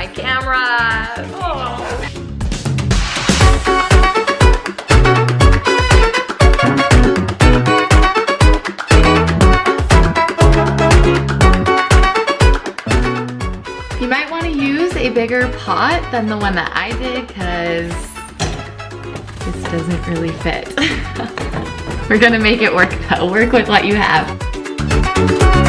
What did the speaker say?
my camera. Oh. You might want to use a bigger pot than the one that I did because this doesn't really fit. We're gonna make it work though. Work with what you have.